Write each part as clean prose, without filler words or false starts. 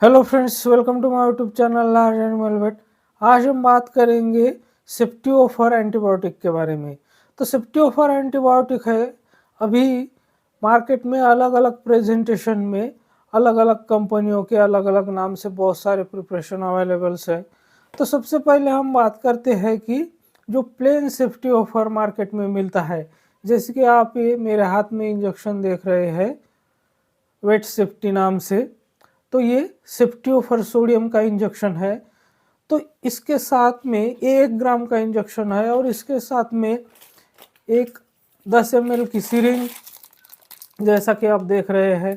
Hello friends, welcome to my YouTube channel large animal vet. आज हम बात करेंगे सेफ्टियोफर एंटीबायोटिक के बारे में। तो सेफ्टियोफर एंटीबायोटिक है, अभी मार्केट में अलग अलग प्रेजेंटेशन में अलग अलग कंपनियों के अलग अलग नाम से बहुत सारे प्रिपरेशन अवेलेबल्स है। तो सबसे पहले हम बात करते हैं कि जो प्लेन सेफ्टियोफर मार्केट में मिलता है, जैसे कि आप ये मेरे हाथ में इंजेक्शन देख रहे हैं वेट सेफ्टी नाम से, तो ये सेफ्टियोफर सोडियम का इंजेक्शन है। तो इसके साथ में 1 ग्राम का इंजेक्शन है और इसके साथ में एक 10 ml की सिरिंज जैसा कि आप देख रहे हैं,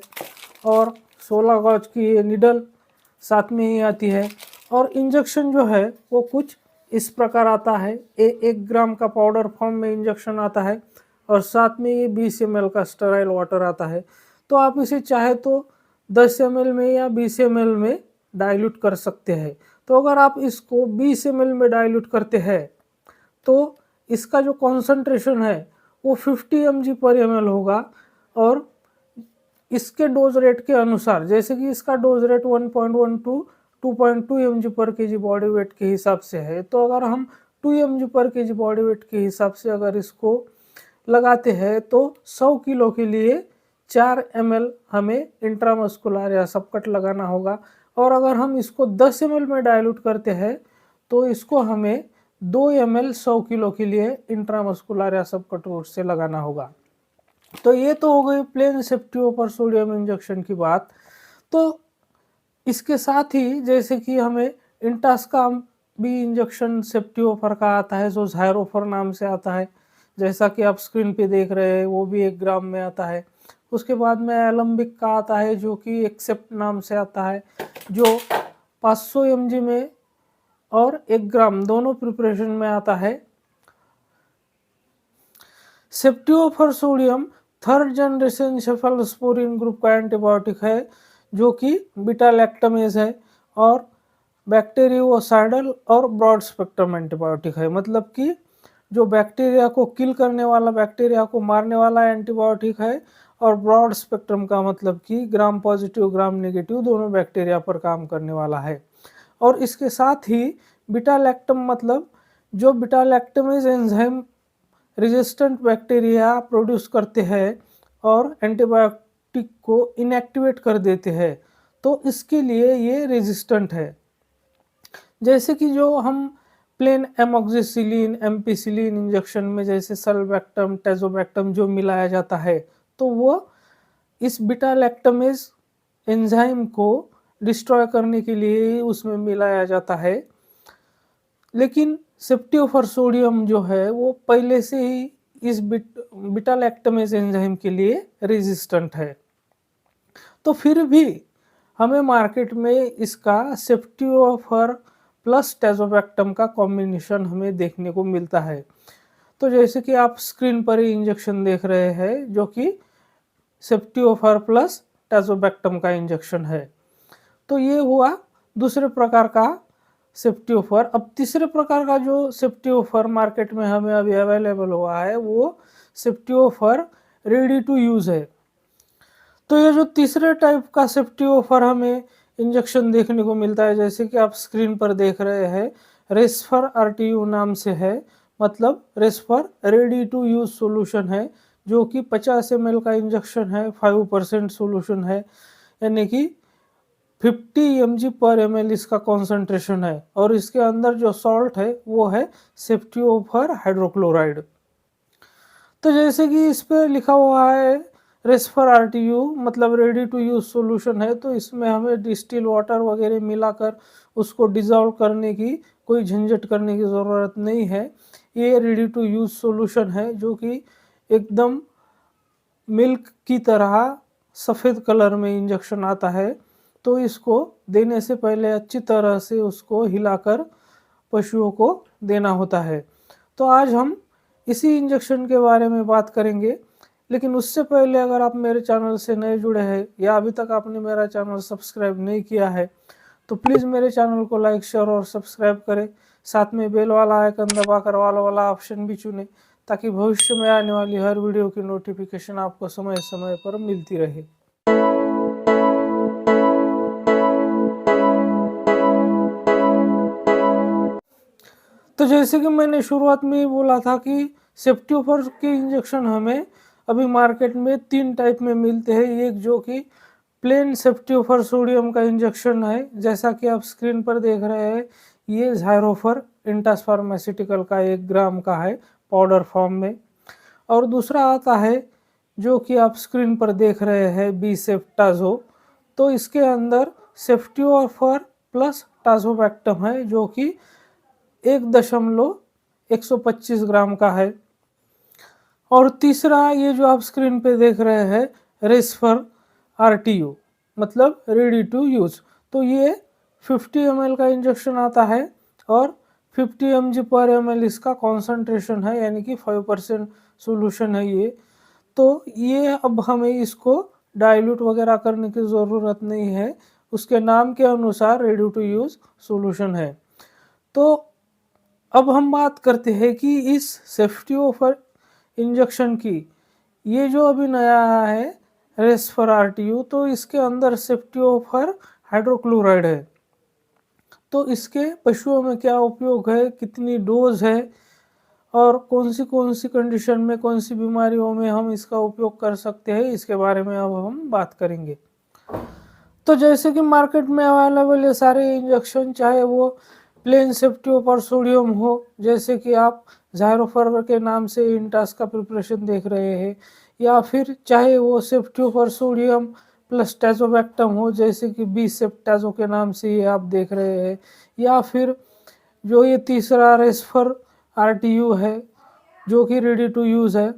और 16 गॉज की ये निडल साथ में ही आती है। और इंजेक्शन जो है वो कुछ इस प्रकार आता है। 1 ग्राम का पाउडर फॉर्म में इंजेक्शन आता है और साथ में ये 20 ml का स्टेराइल वाटर आता है। तो आप इसे चाहे तो 10 ml में या 20 ml में डाइल्यूट कर सकते हैं। तो अगर आप इसको 20 ml में डाइल्यूट करते हैं तो इसका जो कॉन्सेंट्रेशन है वो 50 mg पर ml होगा। और इसके डोज रेट के अनुसार, जैसे कि इसका डोज रेट 1.1 टू 2.2 mg पर केजी बॉडी वेट के हिसाब से है, तो अगर हम 2 mg पर केजी बॉडी वेट के हिसाब से अगर इसको लगाते हैं तो 100 किलो के लिए 4 ml हमें इंट्रामस्कुलर या सबकट लगाना होगा। और अगर हम इसको 10 ml में डाइल्यूट करते हैं तो इसको हमें 2 ml 100 किलो के लिए इंट्रामस्कुलर या सबकट रूट से लगाना होगा। तो ये तो हो गई प्लेन सेफ्टियोफर सोडियम इंजेक्शन की बात। तो इसके साथ ही जैसे कि हमें इंटास का भी इंजेक्शन सेफ्टियोफर का आता है, जो ज़ायरोफर नाम से आता है, जैसा कि आप स्क्रीन पे देख रहे हैं, वो भी 1 ग्राम में आता है। उसके बाद में एलम्बिक का आता है जो कि एक्सेप्ट नाम से आता है, जो 500 mg में और 1 ग्राम दोनों प्रिपरेशन में आता है। Ceftiofur sodium third generation cephalosporin group का एंटीबायोटिक है, जो कि बीटा लैक्टमेज है और बैक्टीरियोसाइडल और ब्रॉड स्पेक्ट्रम एंटीबायोटिक है। मतलब कि जो बैक्टीरिया को किल करने वाला, बैक्टीरिया को मारने वाला एंटीबायोटिक है, और ब्रॉड स्पेक्ट्रम का मतलब कि ग्राम पॉजिटिव ग्राम नेगेटिव दोनों बैक्टीरिया पर काम करने वाला है। और इसके साथ ही बीटा लैक्टम मतलब जो beta lactamase enzyme resistant bacteria produce करते हैं और एंटीबायोटिक को इनएक्टिवेट कर देते हैं, तो इसके लिए ये रेजिस्टेंट है। जैसे कि जो हम प्लेन एमोक्सिसिलिन एम्पिसिलिन इंजेक्शन में जैसे सल्बैक्टम टेजोबैक्टम जो मिलाया जाता है, तो वो इस बीटा लैक्टमेज एंजाइम को डिस्ट्रॉय करने के लिए उसमें मिलाया जाता है। लेकिन सेफ्टियोफर सोडियम जो है वो पहले से ही इस बीटा लैक्टमेज एंजाइम के लिए रेजिस्टेंट है। तो फिर भी हमें मार्केट में इसका सेफ्टियोफर प्लस टेजोबैक्टम का कॉम्बिनेशन हमें देखने को मिलता है। तो जैसे कि आप स्क्रीन पर ही इंजेक्शन देख रहे हैं, जो कि सेफ्टियोफर प्लस टेजोबैक्टम का इंजेक्शन है। तो ये हुआ दूसरे प्रकार का सेफ्टियोफर। अब तीसरे प्रकार का जो सेफ्टियोफर मार्केट में हमें अभी अवेलेबल हुआ है वो सेफ्टियोफर रेडी टू यूज़ है। तो ये जो तीसरे टाइप का सेफ्टियोफर हमें इंजेक्शन देखने को मिलता है, जैसे कि आप स्क्रीन पर देख रहे हैं, रेस्फर आरटीयू नाम से है। मतलब रेस्फर रेडी टू यूज सॉल्यूशन है, जो कि 50 ml का इंजेक्शन है, 5% सॉल्यूशन है, यानी कि 50 mg पर ml इसका कॉन्सेंट्रेशन है। और इसके अंदर जो सॉल्ट है वो है सेफ्टियोफर हाइड्रोक्लोराइड। तो जैसे कि इस पर लिखा हुआ है रेस्फर आरटीयू मतलब रेडी टू यूज सॉल्यूशन है, तो इसमें हमें डिस्टिल वाटर वगैरह मिलाकर उसको डिजॉल्व करने की कोई झंझट करने की ज़रूरत नहीं है। ये रेडी टू यूज सॉल्यूशन है जो कि एकदम मिल्क की तरह सफ़ेद कलर में इंजेक्शन आता है। तो इसको देने से पहले अच्छी तरह से उसको हिलाकर पशुओं को देना होता है। तो आज हम इसी इंजेक्शन के बारे में बात करेंगे। लेकिन उससे पहले अगर आप मेरे चैनल से नए जुड़े हैं या अभी तक आपने मेरा चैनल सब्सक्राइब नहीं किया है, तो प्लीज़ मेरे चैनल को लाइक शेयर और सब्सक्राइब करें। साथ में बेल वाला आइकन दबाकर ऑल वाला ऑप्शन भी चुनें, ताकि भविष्य में आने वाली हर वीडियो की नोटिफिकेशन आपको समय समय पर मिलती रहे। तो जैसे कि मैंने शुरुआत में ही बोला था कि सेफ्टियोफर के इंजेक्शन हमें अभी मार्केट में 3 टाइप में मिलते हैं। एक जो कि प्लेन सेफ्टियोफर सोडियम का इंजेक्शन है, जैसा कि आप स्क्रीन पर देख रहे हैं, ये ज़ायरोफर इंटास फार्मास्यूटिकल का 1 ग्राम का है पाउडर फॉर्म में। और दूसरा आता है जो कि आप स्क्रीन पर देख रहे हैं, बीसेफ्टाज़ो। तो इसके अंदर सेफ्टियोफर प्लस टाज़ोबैक्टम है जो कि 1.125 ग्राम का है। और तीसरा ये जो आप स्क्रीन पे देख रहे हैं, रेसफर आरटीयू, मतलब रेडी टू यूज़। तो ये 50 ml का इंजेक्शन आता है और 50 mg पर ml इसका कॉन्सेंट्रेशन है, यानी कि 5% सोल्यूशन है ये। तो ये अब हमें इसको डाइल्यूट वगैरह करने की ज़रूरत नहीं है, उसके नाम के अनुसार रेडी टू यूज़ सोल्यूशन है। तो अब हम बात करते हैं कि इस सेफ्टियोफर इंजेक्शन की, ये जो अभी नया आया है रेसफर आरटीयू, तो इसके अंदर सेफ्टियोफर हाइड्रोक्लोराइड है। तो इसके पशुओं में क्या उपयोग है, कितनी डोज है और कौन सी कंडीशन में, कौन सी बीमारियों में हम इसका उपयोग कर सकते हैं, इसके बारे में अब हम बात करेंगे। तो जैसे कि मार्केट में अवेलेबल ये सारे इंजेक्शन, चाहे वो प्लेन सेफ्टियोफर सोडियम हो, जैसे कि आप ज़ायरोफर के नाम से इंटास का प्रिपरेशन देख रहे हैं, या फिर चाहे वो सेफ्टियोफर सोडियम प्लस टाज़ोबैक्टम हो, जैसे कि बीसेफ्टाज़ो के नाम से ये आप देख रहे हैं, या फिर जो ये तीसरा रेसफर आरटीयू है जो कि रेडी टू यूज़ है।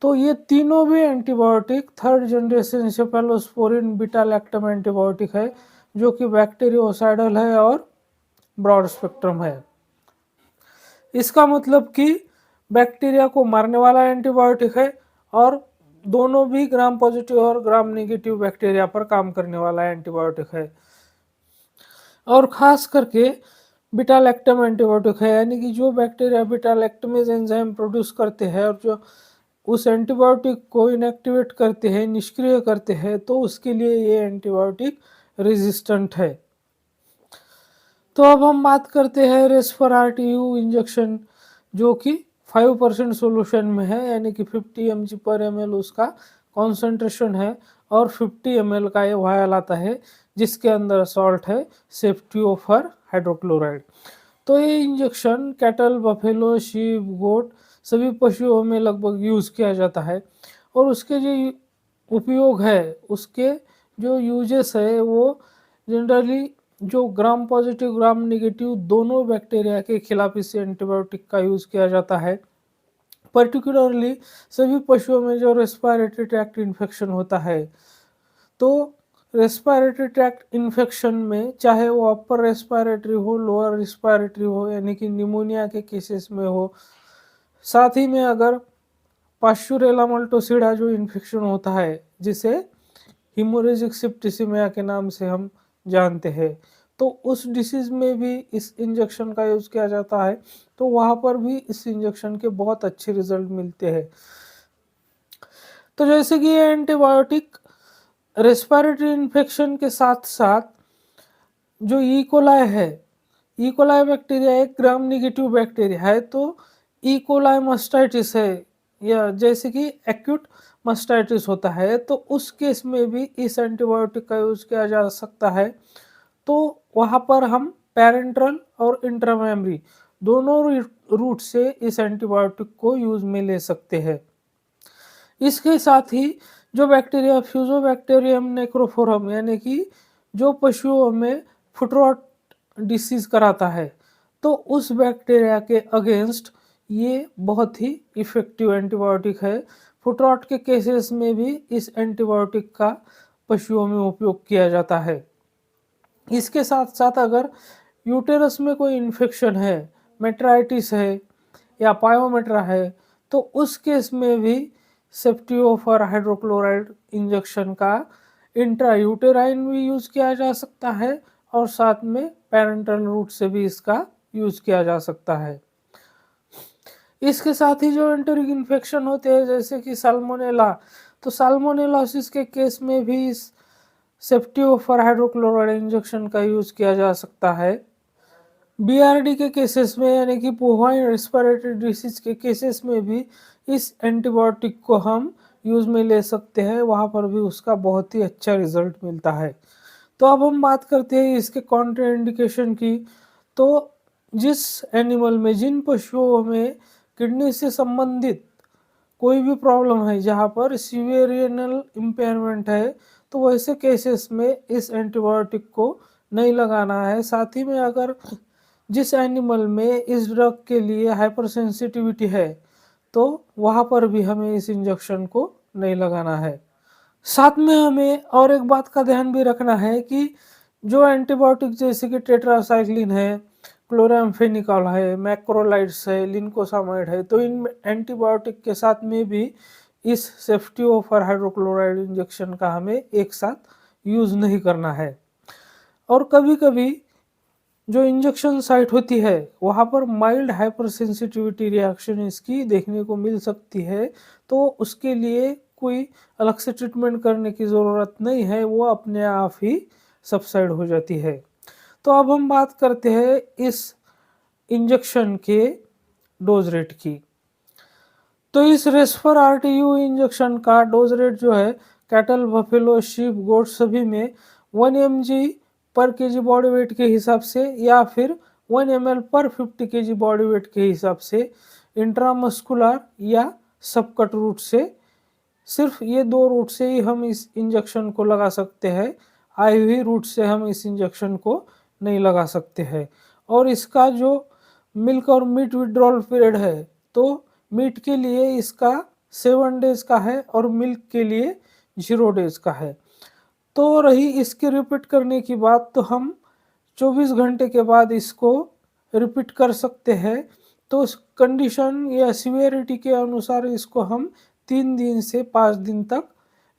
तो ये तीनों भी antibiotic 3rd generation cephalosporin beta lactam antibiotic है, जो कि बैक्टीरियोसाइडल है और ब्रॉड स्पेक्ट्रम है। इसका मतलब कि बैक्टीरिया को मारने वाला एंटीबायोटिक है और दोनों भी ग्राम पॉजिटिव और ग्राम नेगेटिव बैक्टीरिया पर काम करने वाला एंटीबायोटिक है। और ख़ास करके बीटा लैक्टम एंटीबायोटिक है, यानी कि जो bacteria beta lactamase enzyme produce करते हैं और जो उस एंटीबायोटिक को इनएक्टिवेट करते हैं, निष्क्रिय करते हैं, तो उसके लिए ये एंटीबायोटिक रेजिस्टेंट है। तो अब हम बात करते हैं रेसफर आरटीयू इंजेक्शन, जो कि 5% सोल्यूशन में है, यानी कि 50 mg पर ml उसका कॉन्सेंट्रेशन है और 50 ml का ये वायल आता है जिसके अंदर सॉल्ट है सेफ्टियोफर हाइड्रोक्लोराइड। तो ये इंजेक्शन कैटल, बफेलो, शीप, गोट सभी पशुओं में लगभग यूज़ किया जाता है। और उसके जो उपयोग है, उसके जो यूजेस है, वो जनरली जो ग्राम पॉजिटिव ग्राम नेगेटिव दोनों बैक्टीरिया के खिलाफ इस एंटीबायोटिक का यूज़ किया जाता है। पर्टिकुलरली सभी पशुओं में जो रेस्पिरेटरी ट्रैक्ट इन्फेक्शन होता है, तो रेस्पिरेटरी ट्रैक्ट इन्फेक्शन में चाहे वो अपर रेस्पिरेटरी हो, लोअर रेस्पिरेटरी हो, यानी कि निमोनिया के केसेस में हो, साथ ही में अगर पास्चुरेला मल्टोसिडा जो इन्फेक्शन होता है, जिसे हिमोरेजिक सिप्टिसिमिया के नाम से हम जानते हैं, तो उस डिसीज़ में भी इस इंजेक्शन का यूज़ किया जाता है। तो वहाँ पर भी इस इंजेक्शन के बहुत अच्छे रिजल्ट मिलते हैं। तो जैसे कि ये एंटीबायोटिक रेस्पिरेटरी इन्फेक्शन के साथ साथ जो ई कोलाई है, ई कोलाई बैक्टीरिया एक ग्राम नेगेटिव बैक्टीरिया है, तो ई कोलाई मास्टाइटिस है, या जैसे कि एक्यूट मास्टाइटिस होता है, तो उस केस में भी इस एंटीबायोटिक का यूज़ किया जा सकता है। तो वहाँ पर हम पैरेंट्रल और इंट्रामेमरी दोनों रूट से इस एंटीबायोटिक को यूज़ में ले सकते हैं। इसके साथ ही जो बैक्टीरिया फ्यूजोबैक्टीरियम नेक्रोफोरम, यानी कि जो पशुओं में फुट रॉट डिसीज़ कराता है, तो उस बैक्टीरिया के अगेंस्ट ये बहुत ही इफ़ेक्टिव एंटीबायोटिक है। फुट रॉट के केसेस में भी इस एंटीबायोटिक का पशुओं में उपयोग किया जाता है। इसके साथ साथ अगर यूटेरस में कोई इन्फेक्शन है, मेट्राइटिस है या पायोमेट्रा है, तो उस केस में भी सेफ्टियोफर हाइड्रोक्लोराइड इंजेक्शन का इंट्रायूटेराइन भी यूज़ किया जा सकता है और साथ में पैरेंटल रूट से भी इसका यूज़ किया जा सकता है। इसके साथ ही जो एंटरिक इन्फेक्शन होते हैं, जैसे कि साल्मोनेला, तो साल्मोनेलोसिस के केस में भी सेफ्टियोफर हाइड्रोक्लोराइड इंजेक्शन का यूज़ किया जा सकता है। बीआरडी के केसेस में यानी कि पोवाइन रेस्पिरेटरी डिसीज के केसेस में भी इस एंटीबायोटिक को हम यूज़ में ले सकते हैं, वहाँ पर भी उसका बहुत ही अच्छा रिजल्ट मिलता है। तो अब हम बात करते हैं इसके कॉन्ट्राइंडिकेशन की। तो जिस एनिमल में, जिन पशुओं में किडनी से संबंधित कोई भी प्रॉब्लम है, जहाँ पर सीवियर रीनल इम्पेयरमेंट है, तो वैसे केसेस में इस एंटीबायोटिक को नहीं लगाना है। साथ ही में अगर जिस एनिमल में इस ड्रग के लिए हाइपर सेंसिटिविटी है, तो वहाँ पर भी हमें इस इंजेक्शन को नहीं लगाना है। साथ में हमें और एक बात का ध्यान भी रखना है कि जो एंटीबायोटिक जैसे कि टेट्रासाइक्लिन है, क्लोराम्फेनिकॉल है, मैक्रोलाइड्स है, लिंकोसामाइड है, तो इन एंटीबायोटिक के साथ में भी इस सेफ्टियोफर हाइड्रोक्लोराइड इंजेक्शन का हमें एक साथ यूज़ नहीं करना है। और कभी-कभी जो इंजेक्शन साइट होती है, वहाँ पर माइल्ड हाइपर सेंसिटिविटी रिएक्शन इसकी देखने को मिल सकती है, तो उसके लिए कोई अलग से ट्रीटमेंट करने की ज़रूरत नहीं है, वो अपने आप ही सबसाइड हो जाती है। तो अब हम बात करते हैं इस इंजेक्शन के डोज रेट की। तो इस रेस्पर आरटीयू इंजेक्शन का डोज रेट जो है, कैटल, बफेलो, शीप, गोट सभी में 1 mg पर केजी बॉडी वेट के हिसाब से या फिर 1 ml पर 50 केजी बॉडी वेट के हिसाब से इंट्रामस्कुलर या सबकट रूट से, सिर्फ ये 2 रूट से ही हम इस इंजेक्शन को लगा सकते हैं। आईवी रूट से हम इस इंजेक्शन को नहीं लगा सकते हैं। और इसका जो मिल्क और मीट विड्रॉल पीरियड है, तो मीट के लिए इसका 7 डेज का है और मिल्क के लिए 0 डेज का है। तो रही इसकी रिपीट करने की बात, तो हम 24 घंटे के बाद इसको रिपीट कर सकते हैं। तो उस कंडीशन या सीवियरिटी के अनुसार इसको हम 3 दिन से 5 दिन तक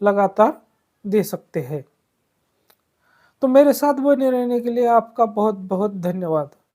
लगातार दे सकते हैं। तो मेरे साथ बने रहने के लिए आपका बहुत बहुत धन्यवाद।